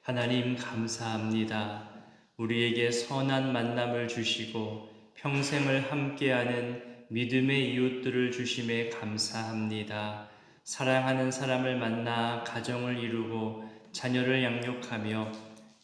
하나님 감사합니다. 우리에게 선한 만남을 주시고 평생을 함께하는 믿음의 이웃들을 주심에 감사합니다. 사랑하는 사람을 만나 가정을 이루고 자녀를 양육하며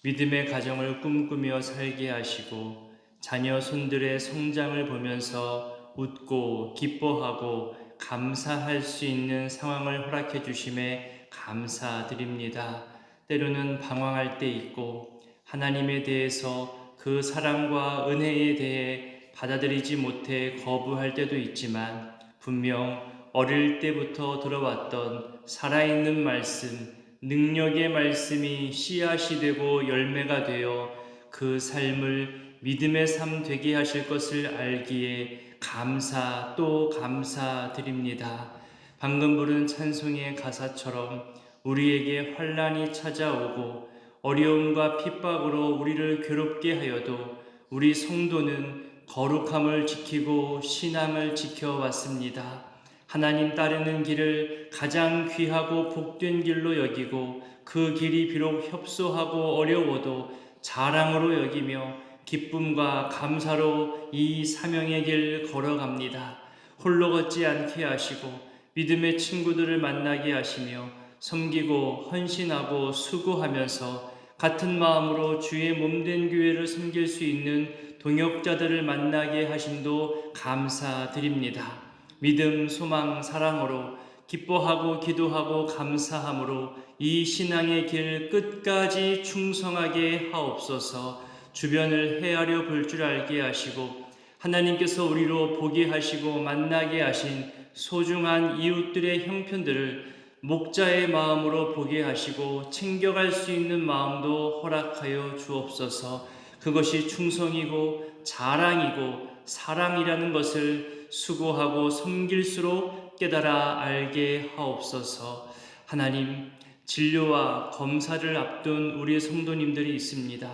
믿음의 가정을 꿈꾸며 살게 하시고 자녀 손들의 성장을 보면서 웃고 기뻐하고 감사할 수 있는 상황을 허락해 주심에 감사드립니다. 때로는 방황할 때 있고 하나님에 대해서 그 사랑과 은혜에 대해 받아들이지 못해 거부할 때도 있지만 분명 어릴 때부터 들어왔던 살아있는 말씀, 능력의 말씀이 씨앗이 되고 열매가 되어 그 삶을 믿음의 삶 되게 하실 것을 알기에 감사 또 감사드립니다. 방금 부른 찬송의 가사처럼 우리에게 환난이 찾아오고 어려움과 핍박으로 우리를 괴롭게 하여도 우리 성도는 거룩함을 지키고 신앙을 지켜왔습니다. 하나님 따르는 길을 가장 귀하고 복된 길로 여기고 그 길이 비록 협소하고 어려워도 자랑으로 여기며 기쁨과 감사로 이 사명의 길 걸어갑니다. 홀로 걷지 않게 하시고 믿음의 친구들을 만나게 하시며 섬기고 헌신하고 수고하면서 같은 마음으로 주의 몸된 교회를 섬길 수 있는 동역자들을 만나게 하심도 감사드립니다. 믿음, 소망, 사랑으로 기뻐하고 기도하고 감사함으로 이 신앙의 길 끝까지 충성하게 하옵소서. 주변을 헤아려 볼 줄 알게 하시고 하나님께서 우리로 보게 하시고 만나게 하신 소중한 이웃들의 형편들을 목자의 마음으로 보게 하시고 챙겨갈 수 있는 마음도 허락하여 주옵소서. 그것이 충성이고 자랑이고 사랑이라는 것을 수고하고 섬길수록 깨달아 알게 하옵소서. 하나님, 진료와 검사를 앞둔 우리 성도님들이 있습니다.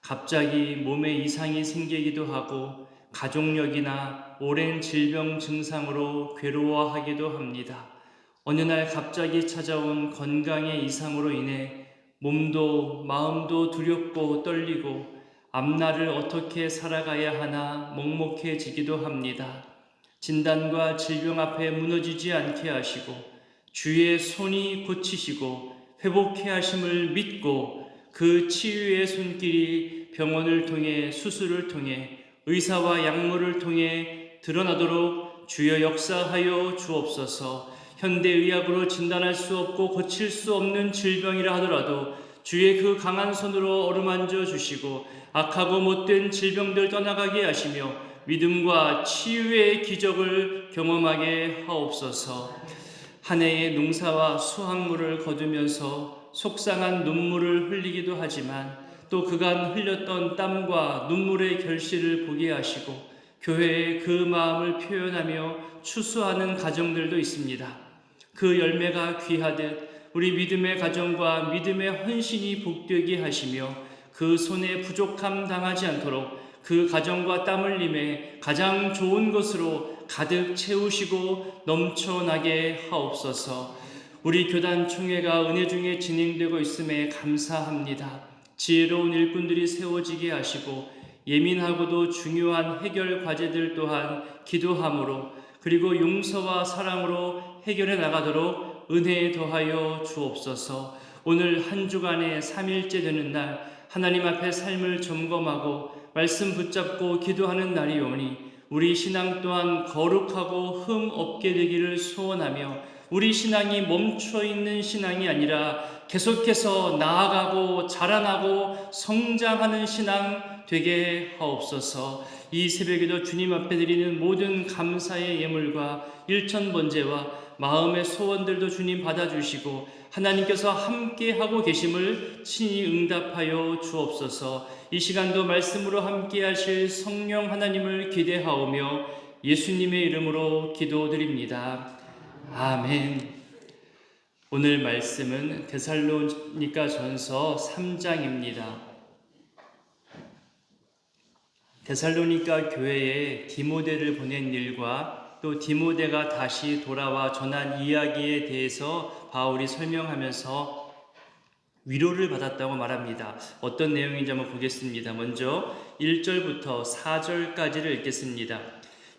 갑자기 몸에 이상이 생기기도 하고 가족력이나 오랜 질병 증상으로 괴로워하기도 합니다. 어느 날 갑자기 찾아온 건강의 이상으로 인해 몸도 마음도 두렵고 떨리고 앞날을 어떻게 살아가야 하나 먹먹해지기도 합니다. 진단과 질병 앞에 무너지지 않게 하시고 주의 손이 고치시고 회복해 하심을 믿고 그 치유의 손길이 병원을 통해 수술을 통해 의사와 약물을 통해 드러나도록 주여 역사하여 주옵소서. 현대의학으로 진단할 수 없고 고칠 수 없는 질병이라 하더라도 주의 그 강한 손으로 어루만져 주시고 악하고 못된 질병들 떠나가게 하시며 믿음과 치유의 기적을 경험하게 하옵소서. 한 해의 농사와 수확물을 거두면서 속상한 눈물을 흘리기도 하지만 또 그간 흘렸던 땀과 눈물의 결실을 보게 하시고 교회에 그 마음을 표현하며 추수하는 가정들도 있습니다. 그 열매가 귀하듯 우리 믿음의 가정과 믿음의 헌신이 복되게 하시며 그 손에 부족함 당하지 않도록 그 가정과 땀 흘림에 가장 좋은 것으로 가득 채우시고 넘쳐나게 하옵소서. 우리 교단 총회가 은혜 중에 진행되고 있음에 감사합니다. 지혜로운 일꾼들이 세워지게 하시고 예민하고도 중요한 해결 과제들 또한 기도함으로 그리고 용서와 사랑으로 해결해 나가도록 은혜에 더하여 주옵소서. 오늘 한 주간의 3일째 되는 날 하나님 앞에 삶을 점검하고 말씀 붙잡고 기도하는 날이오니 우리 신앙 또한 거룩하고 흠 없게 되기를 소원하며 우리 신앙이 멈춰있는 신앙이 아니라 계속해서 나아가고 자라나고 성장하는 신앙 되게 하옵소서. 이 새벽에도 주님 앞에 드리는 모든 감사의 예물과 일천번제와 마음의 소원들도 주님 받아주시고 하나님께서 함께하고 계심을 친히 응답하여 주옵소서. 이 시간도 말씀으로 함께하실 성령 하나님을 기대하오며 예수님의 이름으로 기도드립니다. 아멘. 오늘 말씀은 데살로니가전서 3장입니다. 데살로니가 교회에 디모데를 보낸 일과 또 디모데가 다시 돌아와 전한 이야기에 대해서 바울이 설명하면서 위로를 받았다고 말합니다. 어떤 내용인지 한번 보겠습니다. 먼저 1절부터 4절까지를 읽겠습니다.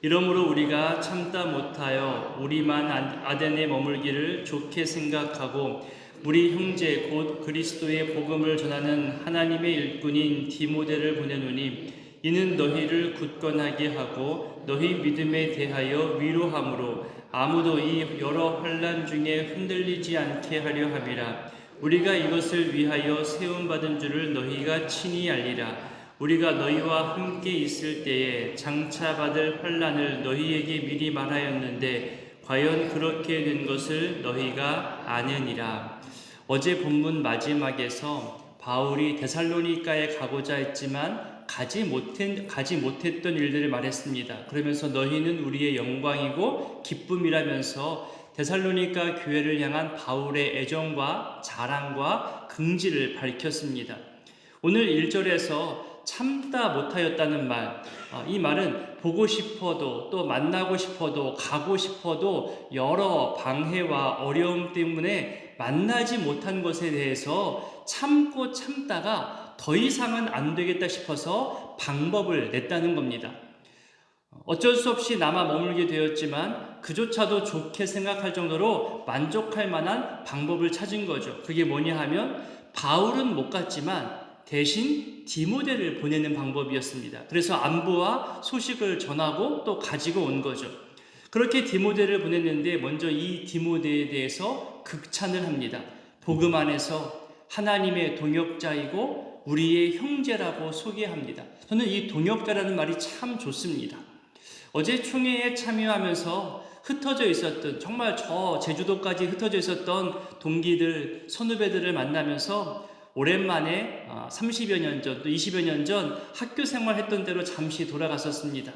이러므로 우리가 참다 못하여 우리만 아덴에 머물기를 좋게 생각하고 우리 형제 곧 그리스도의 복음을 전하는 하나님의 일꾼인 디모데를 보내노니 이는 너희를 굳건하게 하고 너희 믿음에 대하여 위로함으로 아무도 이 여러 환난 중에 흔들리지 않게 하려 함이라. 우리가 이것을 위하여 세움받은 줄을 너희가 친히 알리라. 우리가 너희와 함께 있을 때에 장차 받을 환난을 너희에게 미리 말하였는데 과연 그렇게 된 것을 너희가 아느니라. 어제 본문 마지막에서 바울이 데살로니가에 가고자 했지만 가지 못했던 일들을 말했습니다. 그러면서 너희는 우리의 영광이고 기쁨이라면서 데살로니가 교회를 향한 바울의 애정과 자랑과 긍지를 밝혔습니다. 오늘 1절에서 참다 못하였다는 말, 이 말은 보고 싶어도 또 만나고 싶어도 가고 싶어도 여러 방해와 어려움 때문에 만나지 못한 것에 대해서 참고 참다가 더 이상은 안 되겠다 싶어서 방법을 냈다는 겁니다. 어쩔 수 없이 남아 머물게 되었지만 그조차도 좋게 생각할 정도로 만족할 만한 방법을 찾은 거죠. 그게 뭐냐 하면 바울은 못 갔지만 대신 디모데를 보내는 방법이었습니다. 그래서 안부와 소식을 전하고 또 가지고 온 거죠. 그렇게 디모데를 보냈는데 먼저 이 디모데에 대해서 극찬을 합니다. 복음 안에서 하나님의 동역자이고 우리의 형제라고 소개합니다. 저는 이 동역자라는 말이 참 좋습니다. 어제 총회에 참여하면서 흩어져 있었던, 정말 저 제주도까지 흩어져 있었던 동기들, 선후배들을 만나면서 오랜만에 30여 년 전, 또 20여 년 전 학교 생활했던 대로 잠시 돌아갔었습니다.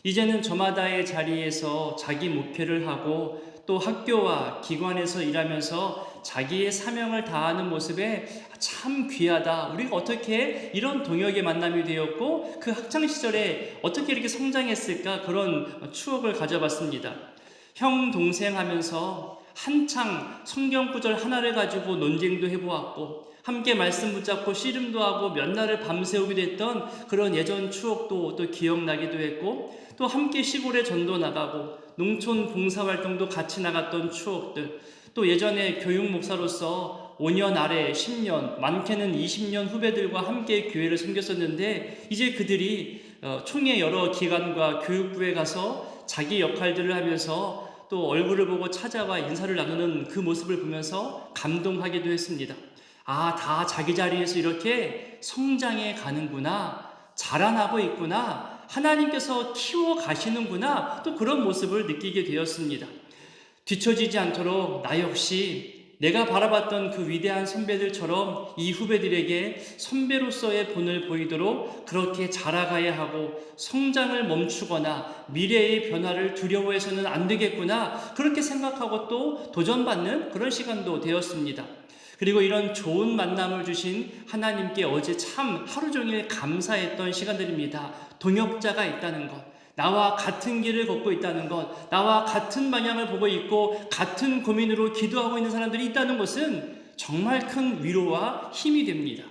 이제는 저마다의 자리에서 자기 목회를 하고 또 학교와 기관에서 일하면서 자기의 사명을 다하는 모습에 참 귀하다. 우리가 어떻게 이런 동역의 만남이 되었고 그 학창시절에 어떻게 이렇게 성장했을까, 그런 추억을 가져봤습니다. 형, 동생 하면서 한창 성경 구절 하나를 가지고 논쟁도 해보았고 함께 말씀 붙잡고 씨름도 하고 몇 날을 밤새우기도 했던 그런 예전 추억도 또 기억나기도 했고, 또 함께 시골에 전도 나가고 농촌 봉사활동도 같이 나갔던 추억들, 또 예전에 교육 목사로서 5년 아래 10년, 많게는 20년 후배들과 함께 교회를 섬겼었는데 이제 그들이 총회 여러 기관과 교육부에 가서 자기 역할들을 하면서 또 얼굴을 보고 찾아와 인사를 나누는 그 모습을 보면서 감동하기도 했습니다. 다 자기 자리에서 이렇게 성장해 가는구나, 자라나고 있구나, 하나님께서 키워 가시는구나, 또 그런 모습을 느끼게 되었습니다. 뒤처지지 않도록 나 역시 내가 바라봤던 그 위대한 선배들처럼 이 후배들에게 선배로서의 본을 보이도록 그렇게 자라가야 하고 성장을 멈추거나 미래의 변화를 두려워해서는 안 되겠구나, 그렇게 생각하고 또 도전받는 그런 시간도 되었습니다. 그리고 이런 좋은 만남을 주신 하나님께 어제 참 하루 종일 감사했던 시간들입니다. 동역자가 있다는 것, 나와 같은 길을 걷고 있다는 것, 나와 같은 방향을 보고 있고 같은 고민으로 기도하고 있는 사람들이 있다는 것은 정말 큰 위로와 힘이 됩니다.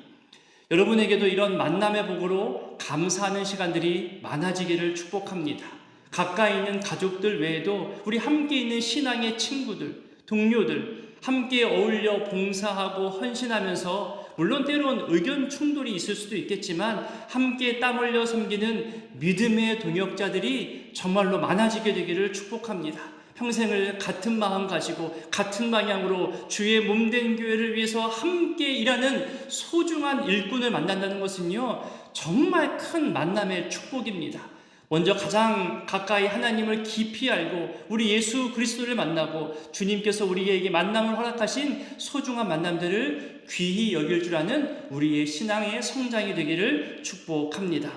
여러분에게도 이런 만남의 복으로 감사하는 시간들이 많아지기를 축복합니다. 가까이 있는 가족들 외에도 우리 함께 있는 신앙의 친구들, 동료들, 함께 어울려 봉사하고 헌신하면서 물론 때론 의견 충돌이 있을 수도 있겠지만 함께 땀 흘려 섬기는 믿음의 동역자들이 정말로 많아지게 되기를 축복합니다. 평생을 같은 마음 가지고 같은 방향으로 주의 몸된 교회를 위해서 함께 일하는 소중한 일꾼을 만난다는 것은요, 정말 큰 만남의 축복입니다. 먼저 가장 가까이 하나님을 깊이 알고 우리 예수 그리스도를 만나고 주님께서 우리에게 만남을 허락하신 소중한 만남들을 귀히 여길 줄 아는 우리의 신앙의 성장이 되기를 축복합니다.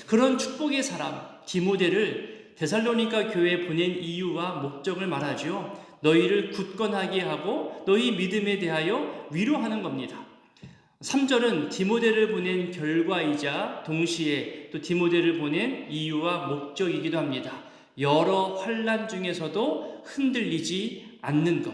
그런 축복의 사람 디모데를 데살로니가 교회에 보낸 이유와 목적을 말하죠. 너희를 굳건하게 하고 너희 믿음에 대하여 위로하는 겁니다. 3절은 디모데를 보낸 결과이자 동시에 또 디모데를 보낸 이유와 목적이기도 합니다. 여러 환난 중에서도 흔들리지 않는 것.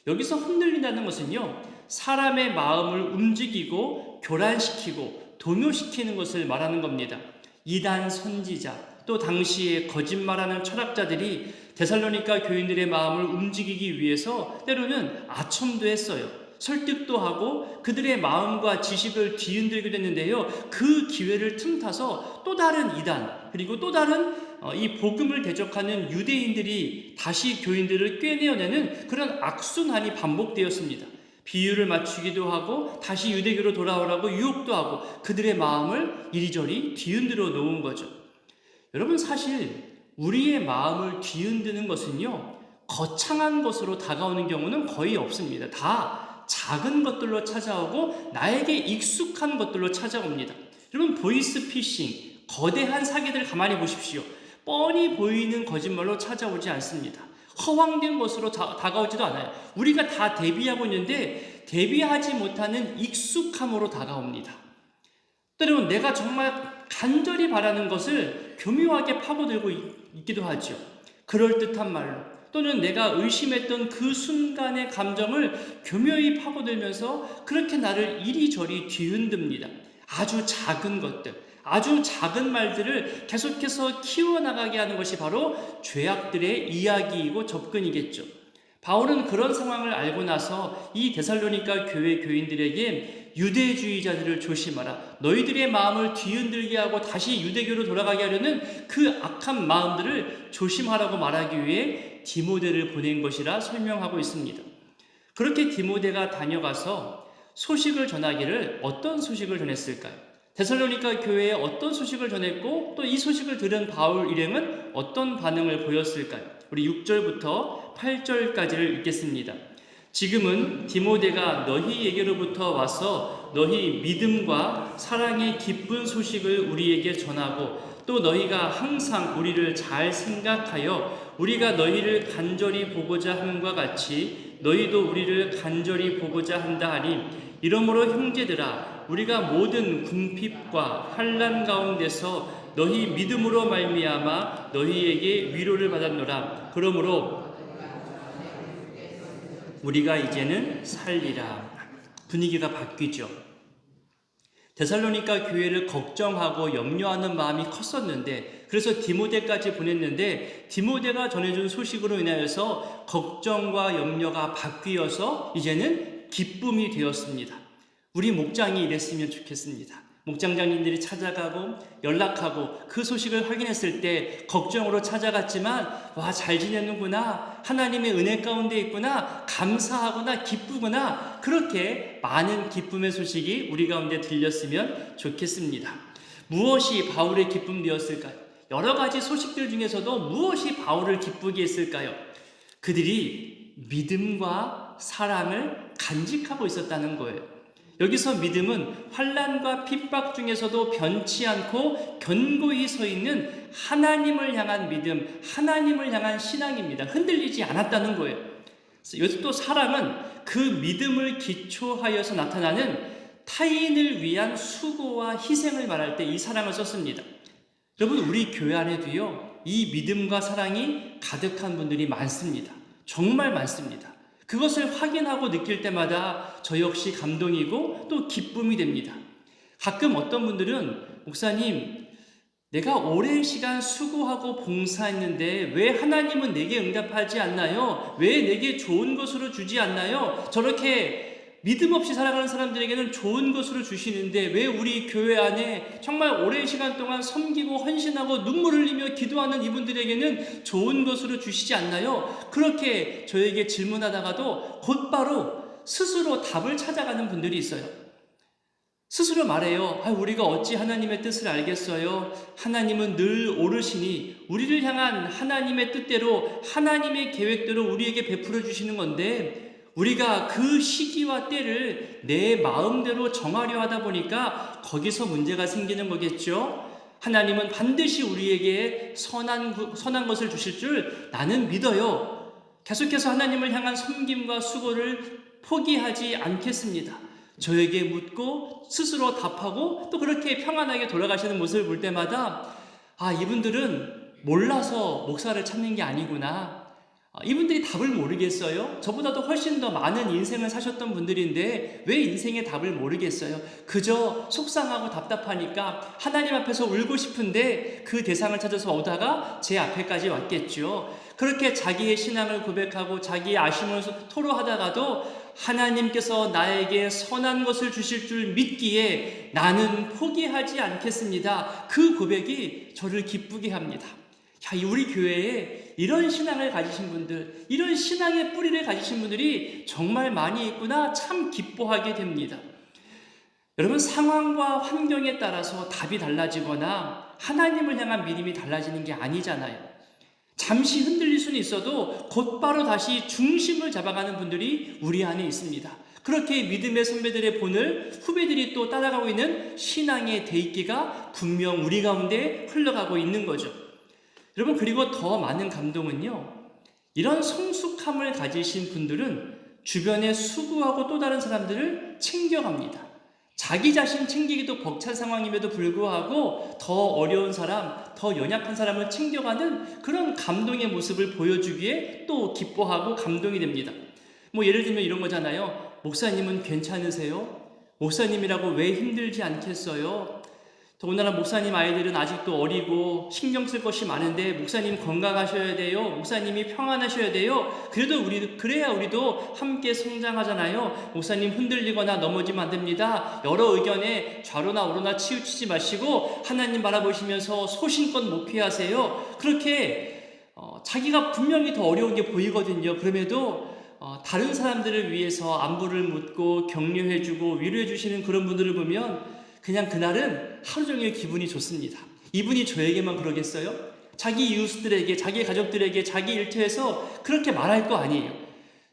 여기서 흔들린다는 것은요, 사람의 마음을 움직이고 교란시키고 동요시키는 것을 말하는 겁니다. 이단 선지자, 또 당시에 거짓말하는 철학자들이 데살로니가 교인들의 마음을 움직이기 위해서 때로는 아첨도 했어요. 설득도 하고 그들의 마음과 지식을 뒤흔들기도 했는데요. 그 기회를 틈타서 또 다른 이단, 그리고 또 다른 이 복음을 대적하는 유대인들이 다시 교인들을 꿰내어내는 그런 악순환이 반복되었습니다. 비유를 맞추기도 하고 다시 유대교로 돌아오라고 유혹도 하고 그들의 마음을 이리저리 뒤흔들어 놓은 거죠. 여러분, 사실 우리의 마음을 뒤흔드는 것은요, 거창한 것으로 다가오는 경우는 거의 없습니다. 다 작은 것들로 찾아오고 나에게 익숙한 것들로 찾아옵니다. 여러분, 보이스피싱, 거대한 사기들 가만히 보십시오. 뻔히 보이는 거짓말로 찾아오지 않습니다. 허황된 것으로 다가오지도 않아요. 우리가 다 대비하고 있는데 대비하지 못하는 익숙함으로 다가옵니다. 때로는 내가 정말 간절히 바라는 것을 교묘하게 파고들고 있기도 하죠. 그럴듯한 말로, 또는 내가 의심했던 그 순간의 감정을 교묘히 파고들면서 그렇게 나를 이리저리 뒤흔듭니다. 아주 작은 것들, 아주 작은 말들을 계속해서 키워나가게 하는 것이 바로 죄악들의 이야기이고 접근이겠죠. 바울은 그런 상황을 알고 나서 이 데살로니가 교회 교인들에게 유대주의자들을 조심하라, 너희들의 마음을 뒤흔들게 하고 다시 유대교로 돌아가게 하려는 그 악한 마음들을 조심하라고 말하기 위해 디모데를 보낸 것이라 설명하고 있습니다. 그렇게 디모데가 다녀가서 소식을 전하기를, 어떤 소식을 전했을까요? 데살로니가 교회에 어떤 소식을 전했고 또 이 소식을 들은 바울 일행은 어떤 반응을 보였을까요? 우리 6절부터 8절까지를 읽겠습니다. 지금은 디모데가 너희에게로부터 와서 너희 믿음과 사랑의 기쁜 소식을 우리에게 전하고 또 너희가 항상 우리를 잘 생각하여 우리가 너희를 간절히 보고자 함과 같이 너희도 우리를 간절히 보고자 한다 하니, 이러므로 형제들아, 우리가 모든 궁핍과 환난 가운데서 너희 믿음으로 말미암아 너희에게 위로를 받았노라. 그러므로 우리가 이제는 살리라. 분위기가 바뀌죠. 데살로니가 교회를 걱정하고 염려하는 마음이 컸었는데, 그래서 디모데까지 보냈는데 디모데가 전해준 소식으로 인하여서 걱정과 염려가 바뀌어서 이제는 기쁨이 되었습니다. 우리 목장이 이랬으면 좋겠습니다. 목장장님들이 찾아가고 연락하고 그 소식을 확인했을 때 걱정으로 찾아갔지만, 와, 잘 지내는구나, 하나님의 은혜 가운데 있구나, 감사하구나, 기쁘구나, 그렇게 많은 기쁨의 소식이 우리 가운데 들렸으면 좋겠습니다. 무엇이 바울의 기쁨이었을까요? 여러 가지 소식들 중에서도 무엇이 바울을 기쁘게 했을까요? 그들이 믿음과 사랑을 간직하고 있었다는 거예요. 여기서 믿음은 환난과 핍박 중에서도 변치 않고 견고히 서 있는 하나님을 향한 믿음, 하나님을 향한 신앙입니다. 흔들리지 않았다는 거예요. 여기서 또 사랑은 그 믿음을 기초하여서 나타나는 타인을 위한 수고와 희생을 말할 때 이 사랑을 썼습니다. 여러분, 우리 교회 안에도요, 이 믿음과 사랑이 가득한 분들이 많습니다. 정말 많습니다. 그것을 확인하고 느낄 때마다 저 역시 감동이고 또 기쁨이 됩니다. 가끔 어떤 분들은, 목사님, 내가 오랜 시간 수고하고 봉사했는데 왜 하나님은 내게 응답하지 않나요? 왜 내게 좋은 것으로 주지 않나요? 저렇게 믿음 없이 살아가는 사람들에게는 좋은 것으로 주시는데 왜 우리 교회 안에 정말 오랜 시간 동안 섬기고 헌신하고 눈물 흘리며 기도하는 이분들에게는 좋은 것으로 주시지 않나요? 그렇게 저에게 질문하다가도 곧바로 스스로 답을 찾아가는 분들이 있어요. 스스로 말해요. 우리가 어찌 하나님의 뜻을 알겠어요? 하나님은 늘 오르시니 우리를 향한 하나님의 뜻대로, 하나님의 계획대로 우리에게 베풀어 주시는 건데, 우리가 그 시기와 때를 내 마음대로 정하려 하다 보니까 거기서 문제가 생기는 거겠죠. 하나님은 반드시 우리에게 선한 것을 주실 줄 나는 믿어요. 계속해서 하나님을 향한 섬김과 수고를 포기하지 않겠습니다. 저에게 묻고 스스로 답하고 또 그렇게 평안하게 돌아가시는 모습을 볼 때마다, 이분들은 몰라서 목사를 찾는 게 아니구나. 이분들이 답을 모르겠어요? 저보다도 훨씬 더 많은 인생을 사셨던 분들인데 왜 인생의 답을 모르겠어요? 그저 속상하고 답답하니까 하나님 앞에서 울고 싶은데 그 대상을 찾아서 오다가 제 앞에까지 왔겠죠. 그렇게 자기의 신앙을 고백하고 자기의 아쉬움을 토로하다가도 하나님께서 나에게 선한 것을 주실 줄 믿기에 나는 포기하지 않겠습니다. 그 고백이 저를 기쁘게 합니다. 우리 교회에 이런 신앙을 가지신 분들, 이런 신앙의 뿌리를 가지신 분들이 정말 많이 있구나 참 기뻐하게 됩니다. 여러분, 상황과 환경에 따라서 답이 달라지거나 하나님을 향한 믿음이 달라지는 게 아니잖아요. 잠시 흔들릴 수는 있어도 곧바로 다시 중심을 잡아가는 분들이 우리 안에 있습니다. 그렇게 믿음의 선배들의 본을 후배들이 또 따라가고 있는 신앙의 대입기가 분명 우리 가운데 흘러가고 있는 거죠. 여러분, 그리고 더 많은 감동은요, 이런 성숙함을 가지신 분들은 주변에 수고하고 또 다른 사람들을 챙겨갑니다. 자기 자신 챙기기도 벅찬 상황임에도 불구하고 더 어려운 사람, 더 연약한 사람을 챙겨가는 그런 감동의 모습을 보여주기에 또 기뻐하고 감동이 됩니다. 예를 들면 이런 거잖아요. 목사님은 괜찮으세요? 목사님이라고 왜 힘들지 않겠어요? 더군다나 목사님 아이들은 아직도 어리고 신경 쓸 것이 많은데 목사님 건강하셔야 돼요. 목사님이 평안하셔야 돼요. 그래야 우리도 함께 성장하잖아요. 목사님 흔들리거나 넘어지면 안 됩니다. 여러 의견에 좌로나 우로나 치우치지 마시고 하나님 바라보시면서 소신껏 목회하세요. 그렇게 자기가 분명히 더 어려운 게 보이거든요. 그럼에도 다른 사람들을 위해서 안부를 묻고 격려해주고 위로해주시는 그런 분들을 보면 그냥 그날은 하루 종일 기분이 좋습니다. 이분이 저에게만 그러겠어요? 자기 이웃들에게, 자기 가족들에게, 자기 일터에서 그렇게 말할 거 아니에요.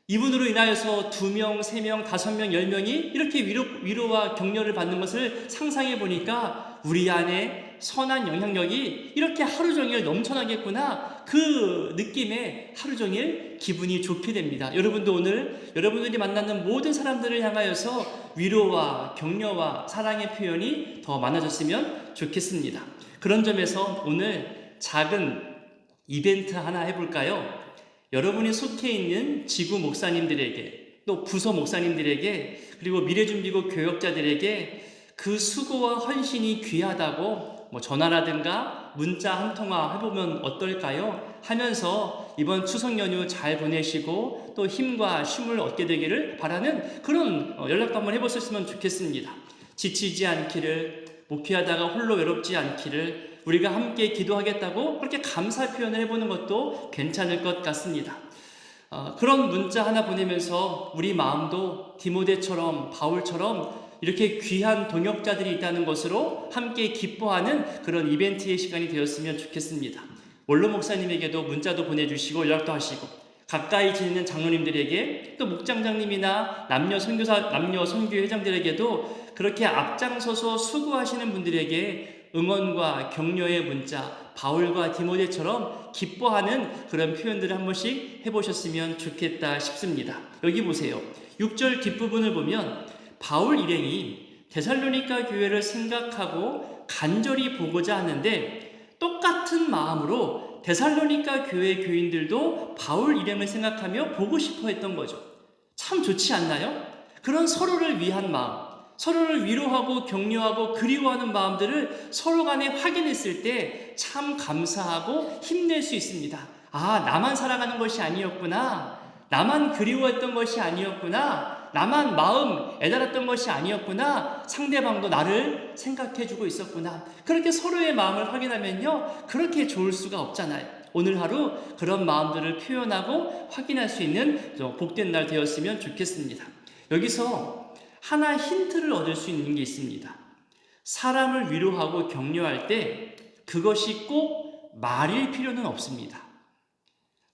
이분으로 인하여서 2명, 3명, 5명, 10명이 이렇게 위로와 격려를 받는 것을 상상해 보니까 우리 안에 선한 영향력이 이렇게 하루 종일 넘쳐나겠구나, 그 느낌에 하루 종일 기분이 좋게 됩니다. 여러분도 오늘 여러분들이 만나는 모든 사람들을 향하여서 위로와 격려와 사랑의 표현이 더 많아졌으면 좋겠습니다. 그런 점에서 오늘 작은 이벤트 하나 해볼까요? 여러분이 속해 있는 지구 목사님들에게, 또 부서 목사님들에게, 그리고 미래준비국 교역자들에게 그 수고와 헌신이 귀하다고 전화라든가 문자 한 통화 해보면 어떨까요? 하면서 이번 추석 연휴 잘 보내시고 또 힘과 쉼을 얻게 되기를 바라는 그런 연락도 한번 해보셨으면 좋겠습니다. 지치지 않기를, 목회하다가 홀로 외롭지 않기를, 우리가 함께 기도하겠다고 그렇게 감사 표현을 해보는 것도 괜찮을 것 같습니다. 그런 문자 하나 보내면서 우리 마음도 디모데처럼, 바울처럼 이렇게 귀한 동역자들이 있다는 것으로 함께 기뻐하는 그런 이벤트의 시간이 되었으면 좋겠습니다. 원로 목사님에게도 문자도 보내주시고 연락도 하시고, 가까이 지내는 장로님들에게, 또 목장장님이나 남녀 선교회 회장들에게도 그렇게 앞장서서 수고하시는 분들에게 응원과 격려의 문자, 바울과 디모데처럼 기뻐하는 그런 표현들을 한 번씩 해보셨으면 좋겠다 싶습니다. 여기 보세요. 6절 뒷부분을 보면 바울 일행이 데살로니가 교회를 생각하고 간절히 보고자 하는데 똑같은 마음으로 데살로니가 교회 교인들도 바울 일행을 생각하며 보고 싶어 했던 거죠. 참 좋지 않나요? 그런 서로를 위한 마음, 서로를 위로하고 격려하고 그리워하는 마음들을 서로 간에 확인했을 때 참 감사하고 힘낼 수 있습니다. 나만 살아가는 것이 아니었구나. 나만 그리워했던 것이 아니었구나. 나만 마음 애달았던 것이 아니었구나. 상대방도 나를 생각해주고 있었구나. 그렇게 서로의 마음을 확인하면요, 그렇게 좋을 수가 없잖아요. 오늘 하루 그런 마음들을 표현하고 확인할 수 있는 복된 날 되었으면 좋겠습니다. 여기서 하나 힌트를 얻을 수 있는 게 있습니다. 사람을 위로하고 격려할 때 그것이 꼭 말일 필요는 없습니다.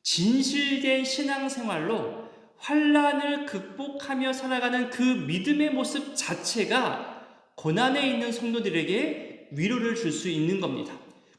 진실된 신앙생활로 환난을 극복하며 살아가는 그 믿음의 모습 자체가 고난에 있는 성도들에게 위로를 줄 수 있는 겁니다.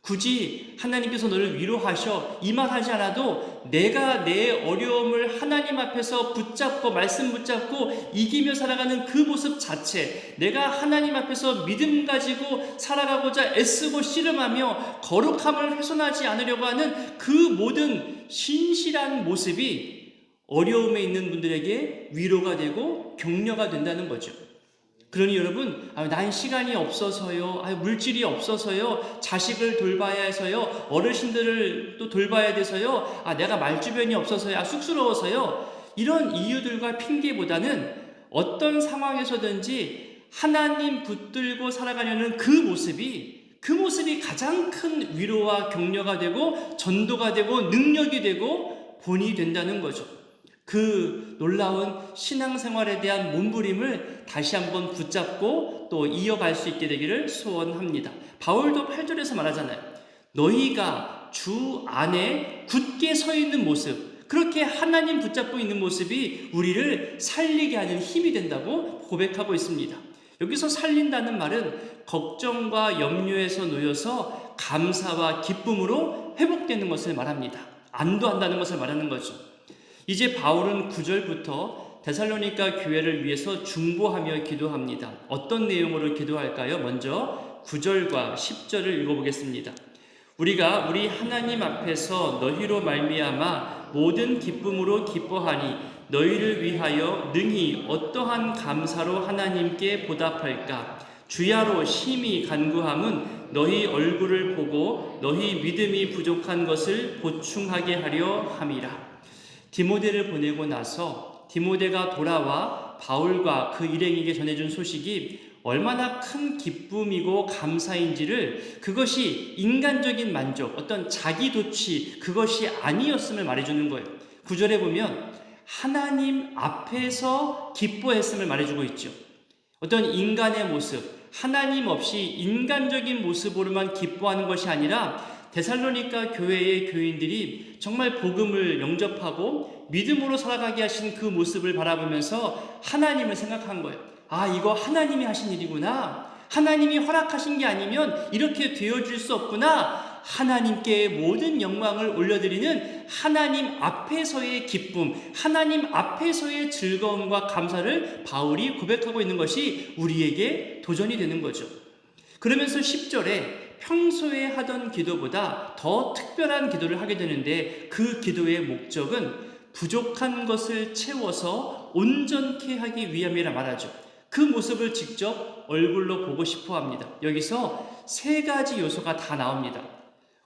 굳이 하나님께서 너를 위로하셔 이 말 하지 않아도 내가 내 어려움을 하나님 앞에서 붙잡고 말씀 붙잡고 이기며 살아가는 그 모습 자체, 내가 하나님 앞에서 믿음 가지고 살아가고자 애쓰고 씨름하며 거룩함을 훼손하지 않으려고 하는 그 모든 신실한 모습이 어려움에 있는 분들에게 위로가 되고 격려가 된다는 거죠. 그러니 여러분, 난 시간이 없어서요, 물질이 없어서요, 자식을 돌봐야 해서요, 어르신들을 또 돌봐야 돼서요, 내가 말주변이 없어서요, 쑥스러워서요, 이런 이유들과 핑계보다는 어떤 상황에서든지 하나님 붙들고 살아가려는 그 모습이 가장 큰 위로와 격려가 되고 전도가 되고 능력이 되고 본이 된다는 거죠. 그 놀라운 신앙생활에 대한 몸부림을 다시 한번 붙잡고 또 이어갈 수 있게 되기를 소원합니다. 바울도 8절에서 말하잖아요. 너희가 주 안에 굳게 서 있는 모습, 그렇게 하나님 붙잡고 있는 모습이 우리를 살리게 하는 힘이 된다고 고백하고 있습니다. 여기서 살린다는 말은 걱정과 염려에서 놓여서 감사와 기쁨으로 회복되는 것을 말합니다. 안도한다는 것을 말하는 거죠. 이제 바울은 9절부터 데살로니가 교회를 위해서 중보하며 기도합니다. 어떤 내용으로 기도할까요? 먼저 9절과 10절을 읽어보겠습니다. 우리가 우리 하나님 앞에서 너희로 말미암아 모든 기쁨으로 기뻐하니 너희를 위하여 능히 어떠한 감사로 하나님께 보답할까? 주야로 심히 간구함은 너희 얼굴을 보고 너희 믿음이 부족한 것을 보충하게 하려 함이라. 디모데를 보내고 나서 디모데가 돌아와 바울과 그 일행에게 전해준 소식이 얼마나 큰 기쁨이고 감사인지를, 그것이 인간적인 만족, 어떤 자기도취, 그것이 아니었음을 말해주는 거예요. 9절에 보면 하나님 앞에서 기뻐했음을 말해주고 있죠. 어떤 인간의 모습, 하나님 없이 인간적인 모습으로만 기뻐하는 것이 아니라 데살로니가 교회의 교인들이 정말 복음을 영접하고 믿음으로 살아가게 하신 그 모습을 바라보면서 하나님을 생각한 거예요. 이거 하나님이 하신 일이구나. 하나님이 허락하신 게 아니면 이렇게 되어질 수 없구나. 하나님께 모든 영광을 올려드리는 하나님 앞에서의 기쁨, 하나님 앞에서의 즐거움과 감사를 바울이 고백하고 있는 것이 우리에게 도전이 되는 거죠. 그러면서 10절에 평소에 하던 기도보다 더 특별한 기도를 하게 되는데, 그 기도의 목적은 부족한 것을 채워서 온전케 하기 위함이라 말하죠. 그 모습을 직접 얼굴로 보고 싶어 합니다. 여기서 세 가지 요소가 다 나옵니다.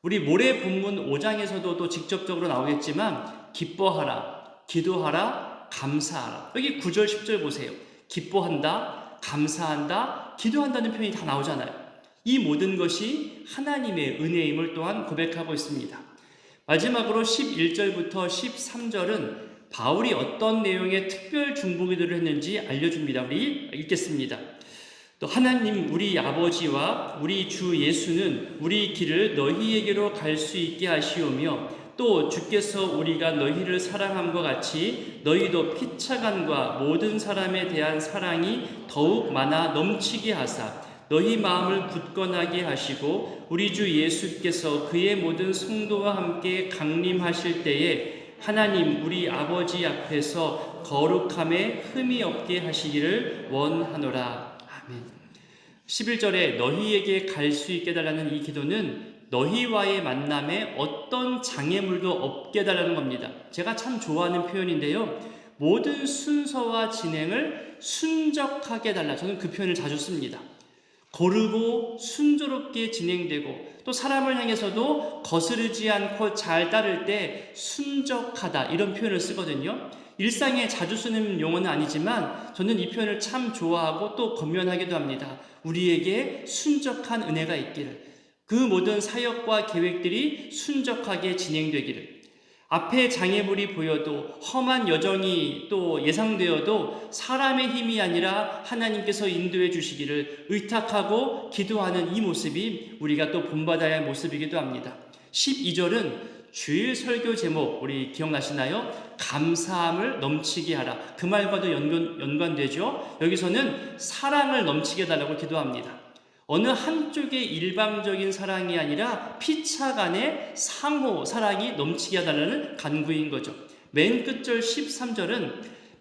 우리 모레 본문 5장에서도 또 직접적으로 나오겠지만 기뻐하라, 기도하라, 감사하라. 여기 9절 10절 보세요. 기뻐한다, 감사한다, 기도한다는 표현이 다 나오잖아요. 이 모든 것이 하나님의 은혜임을 또한 고백하고 있습니다. 마지막으로 11절부터 13절은 바울이 어떤 내용의 특별 중보기도를 했는지 알려줍니다. 우리 읽겠습니다. 또 하나님 우리 아버지와 우리 주 예수는 우리 길을 너희에게로 갈 수 있게 하시오며, 또 주께서 우리가 너희를 사랑함과 같이 너희도 피차간과 모든 사람에 대한 사랑이 더욱 많아 넘치게 하사 너희 마음을 굳건하게 하시고 우리 주 예수께서 그의 모든 성도와 함께 강림하실 때에 하나님 우리 아버지 앞에서 거룩함에 흠이 없게 하시기를 원하노라. 아멘. 11절에 너희에게 갈 수 있게 해달라는 이 기도는 너희와의 만남에 어떤 장애물도 없게 해달라는 겁니다. 제가 참 좋아하는 표현인데요. 모든 순서와 진행을 순적하게 해달라. 저는 그 표현을 자주 씁니다. 고르고 순조롭게 진행되고, 또 사람을 향해서도 거스르지 않고 잘 따를 때 순적하다, 이런 표현을 쓰거든요. 일상에 자주 쓰는 용어는 아니지만 저는 이 표현을 참 좋아하고 또 권면하기도 합니다. 우리에게 순적한 은혜가 있기를, 그 모든 사역과 계획들이 순적하게 진행되기를, 앞에 장애물이 보여도 험한 여정이 또 예상되어도 사람의 힘이 아니라 하나님께서 인도해 주시기를 의탁하고 기도하는 이 모습이 우리가 또 본받아야 할 모습이기도 합니다. 12절은 주일 설교 제목 우리 기억나시나요? 감사함을 넘치게 하라. 그 말과도 연관되죠. 여기서는 사랑을 넘치게 해달라고 기도합니다. 어느 한쪽의 일방적인 사랑이 아니라 피차간의 상호 사랑이 넘치게 해달라는 간구인 거죠. 맨 끝절 13절은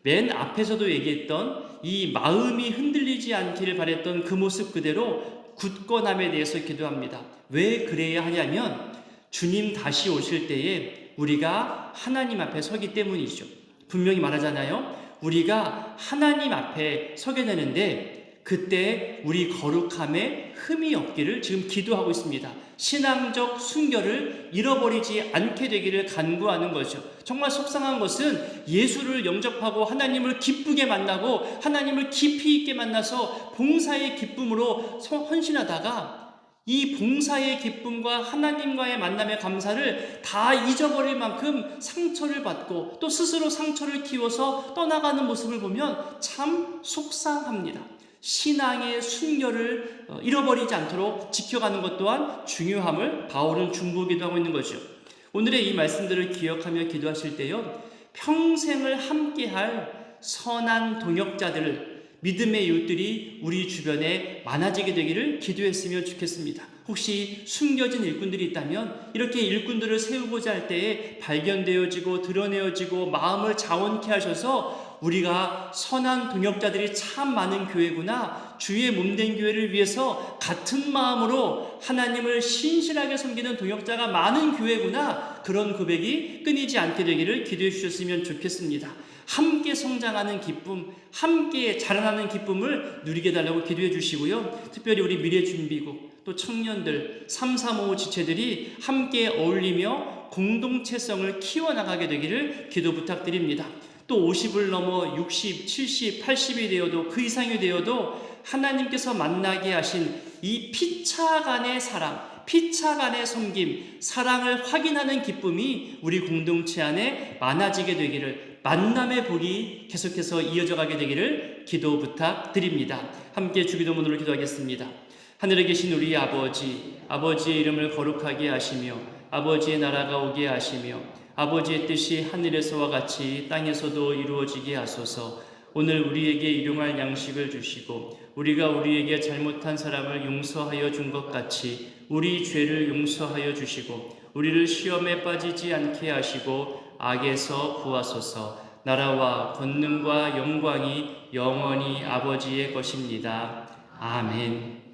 맨 앞에서도 얘기했던 이 마음이 흔들리지 않기를 바랬던 그 모습 그대로 굳건함에 대해서 기도합니다. 왜 그래야 하냐면 주님 다시 오실 때에 우리가 하나님 앞에 서기 때문이죠. 분명히 말하잖아요. 우리가 하나님 앞에 서게 되는데 그때 우리 거룩함에 흠이 없기를 지금 기도하고 있습니다. 신앙적 순결을 잃어버리지 않게 되기를 간구하는 거죠. 정말 속상한 것은 예수를 영접하고 하나님을 기쁘게 만나고 하나님을 깊이 있게 만나서 봉사의 기쁨으로 헌신하다가 이 봉사의 기쁨과 하나님과의 만남의 감사를 다 잊어버릴 만큼 상처를 받고 또 스스로 상처를 키워서 떠나가는 모습을 보면 참 속상합니다. 신앙의 순결을 잃어버리지 않도록 지켜가는 것 또한 중요함을 바울은 중보기도하고 있는 거죠. 오늘의 이 말씀들을 기억하며 기도하실 때요, 평생을 함께할 선한 동역자들을 믿음의 이웃들이 우리 주변에 많아지게 되기를 기도했으면 좋겠습니다. 혹시 숨겨진 일꾼들이 있다면 이렇게 일꾼들을 세우고자 할 때에 발견되어지고 드러내어지고 마음을 자원케 하셔서 우리가 선한 동역자들이 참 많은 교회구나, 주의 몸된 교회를 위해서 같은 마음으로 하나님을 신실하게 섬기는 동역자가 많은 교회구나, 그런 고백이 끊이지 않게 되기를 기도해 주셨으면 좋겠습니다. 함께 성장하는 기쁨, 함께 자라나는 기쁨을 누리게 해달라고 기도해 주시고요. 특별히 우리 미래준비국, 또 청년들, 335 지체들이 함께 어울리며 공동체성을 키워나가게 되기를 기도 부탁드립니다. 또 50을 넘어 60, 70, 80이 되어도 그 이상이 되어도 하나님께서 만나게 하신 이 피차간의 사랑, 피차간의 섬김, 사랑을 확인하는 기쁨이 우리 공동체 안에 많아지게 되기를, 만남의 복이 계속해서 이어져 가게 되기를 기도 부탁드립니다. 함께 주기도문으로 기도하겠습니다. 하늘에 계신 우리 아버지, 아버지의 이름을 거룩하게 하시며 아버지의 나라가 오게 하시며 아버지의 뜻이 하늘에서와 같이 땅에서도 이루어지게 하소서. 오늘 우리에게 일용할 양식을 주시고 우리가 우리에게 잘못한 사람을 용서하여 준 것 같이 우리 죄를 용서하여 주시고 우리를 시험에 빠지지 않게 하시고 악에서 구하소서. 나라와 권능과 영광이 영원히 아버지의 것입니다. 아멘.